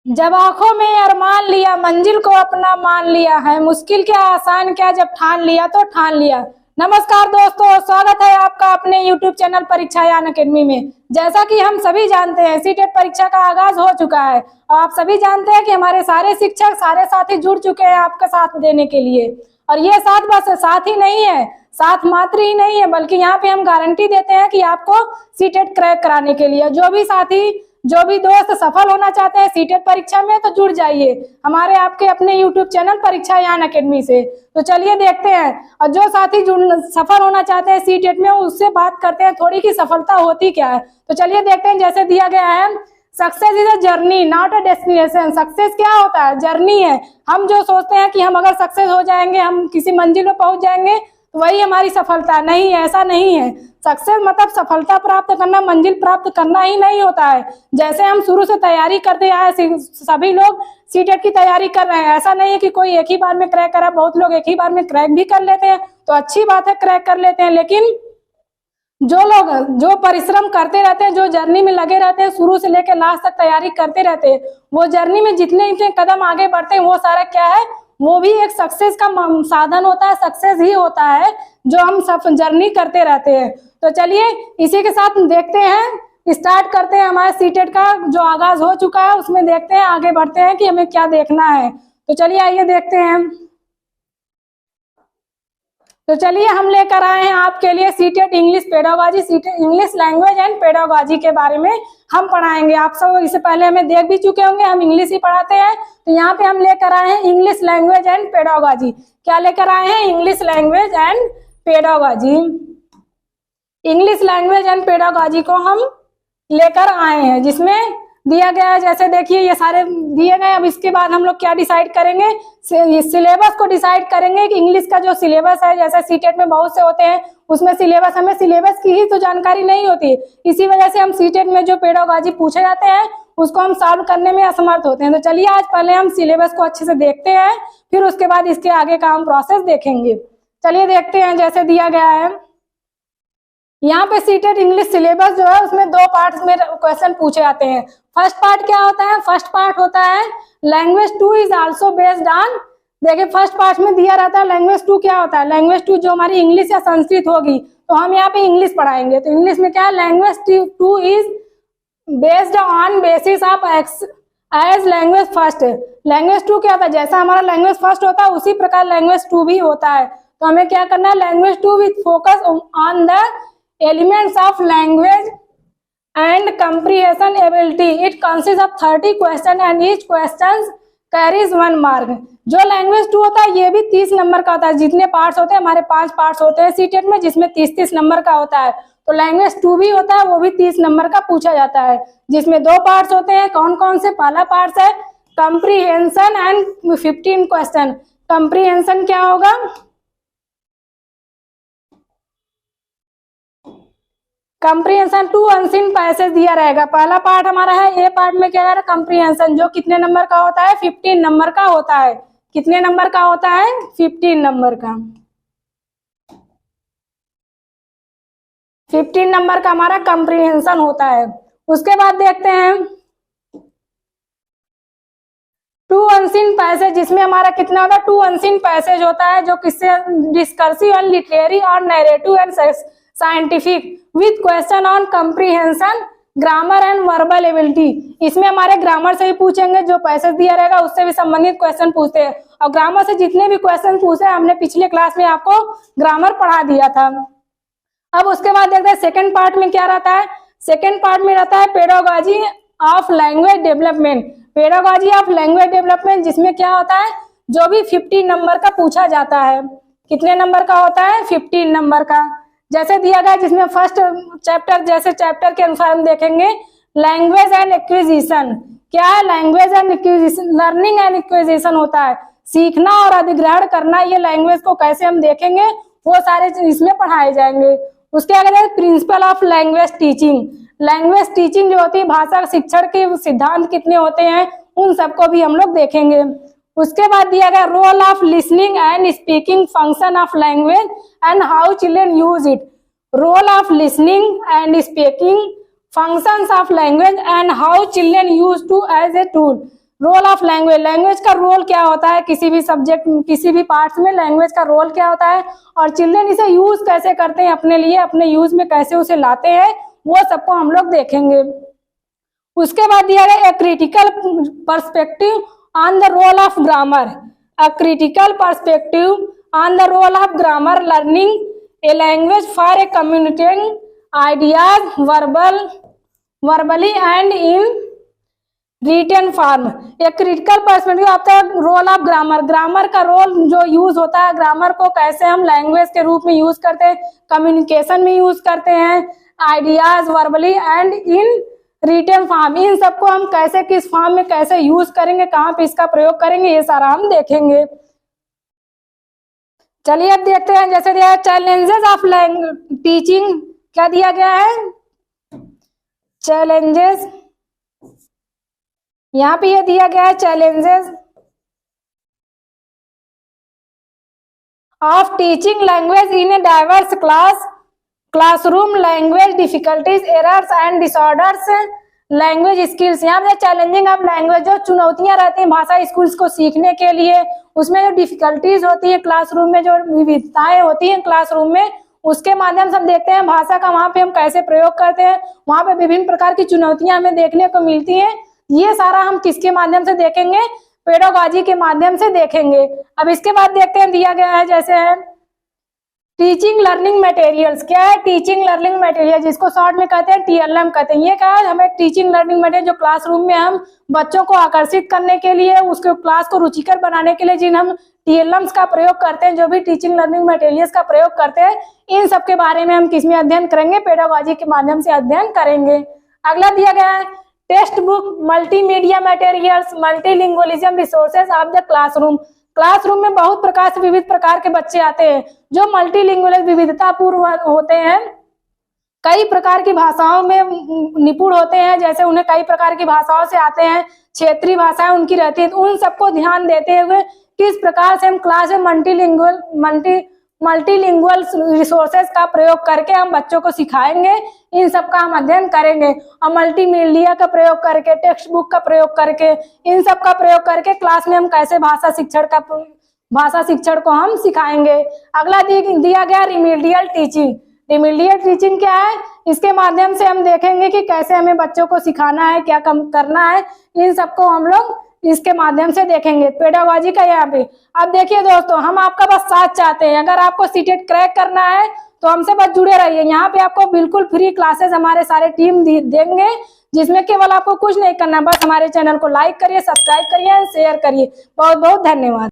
जब आंखों में अरमान लिया, मंजिल को अपना मान लिया है, मुश्किल क्या आसान क्या, जब ठान लिया तो ठान लिया। नमस्कार दोस्तों, स्वागत है आपका अपने YouTube चैनल परीक्षा यान अकेडमी में। जैसा कि हम सभी जानते हैं, सीटेट परीक्षा का आगाज हो चुका है और आप सभी जानते हैं कि हमारे सारे शिक्षक, सारे साथी जुड़ चुके हैं आपका साथ देने के लिए। और ये साथ बस साथ ही नहीं है, साथ मात्र ही नहीं है, बल्कि यहाँ पे हम गारंटी देते हैं कि आपको सीटेट क्रैक कराने के लिए जो भी साथी, जो भी दोस्त सफल होना चाहते हैं सीटेट परीक्षा में, तो जुड़ जाइए हमारे आपके अपने YouTube चैनल परीक्षा यान अकेडमी से। तो चलिए देखते हैं, और जो साथी सफल होना चाहते हैं सीटेट में, उससे बात करते हैं थोड़ी की सफलता होती क्या है। तो चलिए देखते हैं, जैसे दिया गया है, success is a journey not a destination. Success क्या होता है? जर्नी है। हम जो सोचते हैं कि हम अगर सक्सेस हो जाएंगे, हम किसी मंजिल पर पहुंच जाएंगे, तो वही हमारी सफलता नहीं है, ऐसा नहीं है। सक्सेस मतलब सफलता प्राप्त करना, मंजिल प्राप्त करना ही नहीं होता है। जैसे हम शुरू से तैयारी करते आए, सभी लोग सीटेट की तैयारी कर रहे हैं, ऐसा नहीं है कि कोई एक ही बार में क्रैक करा। बहुत लोग एक ही बार में क्रैक भी कर लेते हैं, तो अच्छी बात है, क्रैक कर लेते हैं। लेकिन जो लोग जो परिश्रम करते रहते हैं, जो जर्नी में लगे रहते हैं, शुरू से लेकर लास्ट तक तैयारी करते रहते हैं, वो जर्नी में जितने कदम आगे बढ़ते हैं, वो सारा क्या है, वो भी एक सक्सेस का साधन होता है, सक्सेस ही होता है जो हम सब जर्नी करते रहते हैं। तो चलिए इसी के साथ देखते हैं, स्टार्ट करते हैं हमारे सीटेट का जो आगाज हो चुका है, उसमें देखते हैं, आगे बढ़ते हैं कि हमें क्या देखना है। तो चलिए आइए देखते हैं। तो चलिए हम लेकर आए हैं आपके लिए CTET English pedagogy, CTET English language and pedagogy के बारे में हम पढ़ाएंगे। आप सब इससे पहले हमें देख भी चुके होंगे, हम इंग्लिश ही पढ़ाते हैं। तो यहाँ पे हम लेकर आए हैं इंग्लिश लैंग्वेज एंड पेडागोजी। क्या लेकर आए हैं? English language and pedagogy. English language and pedagogy को हम लेकर आए हैं, जिसमें दिया गया है, जैसे देखिए ये सारे दिए गए। अब इसके बाद हम लोग क्या डिसाइड करेंगे? सिलेबस को डिसाइड करेंगे कि इंग्लिश का जो सिलेबस है, जैसे सीटेट में बहुत से होते हैं, उसमें सिलेबस, हमें सिलेबस की ही तो जानकारी नहीं होती। इसी वजह से हम सीटेट में जो पेडागोजी पूछे जाते हैं, उसको हम सॉल्व करने में असमर्थ होते हैं। तो चलिए आज पहले हम सिलेबस को अच्छे से देखते हैं, फिर उसके बाद इसके आगे का हम प्रोसेस देखेंगे। चलिए देखते हैं, जैसे दिया गया है यहाँ पे सीटेट इंग्लिश सिलेबस जो है, उसमें दो पार्ट्स में क्वेश्चन पूछे जाते हैं। फर्स्ट पार्ट क्या होता है? फर्स्ट पार्ट होता है language 2 is also based on. देखिए फर्स्ट पार्ट में दिया रहता है लैंग्वेज 2 क्या होता है। लैंग्वेज 2 जो हमारी इंग्लिश या संस्कृत होगी, तो हम यहाँ पे इंग्लिश पढ़ाएंगे। तो इंग्लिश में क्या है? Language 2 is based on basis of age language first. Language 2 क्या होता है? जैसा हमारा लैंग्वेज फर्स्ट होता है, उसी प्रकार लैंग्वेज 2 भी होता है। तो हमें क्या करना है? Language 2 with focus on the elements of language and comprehension ability. It consists of 30 questions and each question carries 1 mark. जो लैंग्वेज 2 होता है, ये भी 30 नंबर का होता है। जितने पार्ट्स होते हैं, हमारे 5 पार्ट्स होते हैं सीटेट में, जिसमें 30-30 नंबर का होता है। तो लैंग्वेज 2 भी होता है, वो भी 30 नंबर का पूछा जाता है, जिसमें 2 पार्ट्स होते हैं। कौन कौन से? पहला पार्ट है कंप्रीहेंशन एंड 15 क्वेश्चन। कंप्रीहेंशन क्या होगा? कंप्रीहेंशन 2 अनसीन पैसेज दिया रहेगा। पहला पार्ट हमारा है, ए पार्ट में क्या है? कंप्रीहेंशन, जो कितने नंबर का होता है? 15 नंबर का होता है। कितने नंबर का होता है? 15 नंबर का। 15 नंबर का हमारा कंप्रीहेंशन होता है। उसके बाद देखते हैं 2 अनसीन पैसेज, जिसमें हमारा कितना होता है? 2 अनसीन पैसेज होता है, जो किससे? डिस्कर्सिव एंड लिटरेरी और narrative and scientific with question on comprehension, grammar and verbal ability. इसमें हमारे ग्रामर से भी पूछेंगे, जो पैसेज दिया रहेगा उससे भी संबंधित क्वेश्चन पूछते हैं। और ग्रामर से जितने भी क्वेश्चन पूछे, हमने पिछले क्लास में आपको ग्रामर पढ़ा दिया था। अब उसके बाद देखते हैं सेकेंड पार्ट में क्या रहता है। सेकेंड पार्ट में रहता है pedagogy of language development. Pedagogy of language development, जिसमें क्या होता है? जो भी 15 नंबर का पूछा जाता है। कितने नंबर का होता है? 15 नंबर का। जैसे दिया गया, जिसमें फर्स्ट चैप्टर, जैसे चैप्टर के अनुसार हम देखेंगे लैंग्वेज एंड एक्विजिशन। क्या है? Language and acquisition, learning and acquisition होता है, सीखना और अधिग्रहण करना। ये लैंग्वेज को कैसे हम देखेंगे, वो सारे इसमें पढ़ाए जाएंगे। उसके आगे principle of language teaching. Language teaching जो होती है, भाषा शिक्षण के सिद्धांत कितने होते हैं, उन सबको भी हम लोग देखेंगे। उसके बाद दिया गया role of listening and speaking function of language and how children use it. Role of listening and speaking functions of language and how children use to as a tool. Role of language, language का role क्या होता है किसी भी subject, किसी भी parts में language का रोल क्या होता है, और चिल्ड्रन इसे यूज कैसे करते हैं अपने लिए, अपने यूज में कैसे उसे लाते हैं, वो सबको हम लोग देखेंगे। उसके बाद दिया गया a critical perspective on the role of grammar, a critical perspective on the role of grammar learning a language for a communicating ideas verbally and in written form. एक क्रिटिकल पर्सपेक्टिव आता है रोल ऑफ ग्रामर, ग्रामर का role जो use होता है, grammar को कैसे हम लैंग्वेज के रूप में यूज करते हैं, कम्युनिकेशन में यूज करते हैं, ideas verbally and in written form, इन सबको हम कैसे किस फॉर्म में कैसे यूज करेंगे, कहाँ पे इसका प्रयोग करेंगे, ये सारा हम देखेंगे। चलिए अब देखते हैं, जैसे दिया है चैलेंजेस ऑफ टीचिंग, क्या दिया गया है, चैलेंजेस, यहाँ पे ये दिया गया है challenges of teaching language in a diverse classroom, language difficulties, errors and disorders, language skills. यहाँ पे चैलेंजिंग ऑफ लैंग्वेज, जो चुनौतियां रहती हैं भाषा स्कूल्स को सीखने के लिए, उसमें जो डिफिकल्टीज होती है क्लासरूम में, जो विविधताएं होती हैं क्लासरूम में, उसके माध्यम से हम देखते हैं भाषा का वहाँ पे हम कैसे प्रयोग करते हैं, वहाँ पे विभिन्न प्रकार की चुनौतियां हमें देखने को मिलती हैं। ये सारा हम किसके माध्यम से देखेंगे, पेडागोजी के माध्यम से देखेंगे। अब इसके बाद देखते हैं, दिया गया है जैसे है टीचिंग लर्निंग मटेरियल्स, क्या है टीचिंग लर्निंग मटेरियल, जिसको शॉर्ट में कहते हैं TLM कहते हैं। ये क्या है, हमें टीचिंग लर्निंग मटेरियल जो क्लासरूम में हम बच्चों को आकर्षित करने के लिए, उसके क्लास को रुचिकर बनाने के लिए जिन हम TLMs का प्रयोग करते हैं, जो भी टीचिंग लर्निंग मटेरियल्स का प्रयोग करते हैं, इन सब के बारे में हम किसमें अध्ययन करेंगे, पेडागोजी के माध्यम से अध्ययन करेंगे। अगला दिया गया है text book, multimedia materials, multilingualism resources of the classroom. Classroom में बहुत प्रकार से विविध प्रकार के बच्चे आते हैं जो मल्टीलिंगुअल विविधता पूर्व होते हैं, कई प्रकार की भाषाओं में निपुण होते हैं, जैसे उन्हें कई प्रकार की भाषाओं से आते हैं, क्षेत्रीय भाषाएं उनकी रहती है, तो उन सबको ध्यान देते हुए किस प्रकार से हम क्लास में मल्टीलिंगुअल रिसोर्सेज का प्रयोग करके हम बच्चों को सिखाएंगे, इन सब का हम अध्ययन करेंगे। और मल्टीमीडिया का प्रयोग करके, टेक्स्ट बुक का प्रयोग करके, इन सब का प्रयोग करके क्लास में हम कैसे भाषा शिक्षण को हम सिखाएंगे। अगला दिया गया रिमीडियल टीचिंग। रिमीडियल टीचिंग क्या है, इसके माध्यम से हम देखेंगे कि कैसे हमें बच्चों को सिखाना है, क्या करना है, इन सबको हम लोग इसके माध्यम से देखेंगे, पेडागोजी का यहाँ पे। अब देखिए दोस्तों, हम आपका बस साथ चाहते हैं, अगर आपको सीटेट क्रैक करना है तो हमसे बस जुड़े रहिए। यहाँ पे आपको बिल्कुल फ्री क्लासेस हमारे सारे टीम देंगे, जिसमें केवल आपको कुछ नहीं करना, बस हमारे चैनल को लाइक करिए, सब्सक्राइब करिए, शेयर करिए। बहुत बहुत धन्यवाद।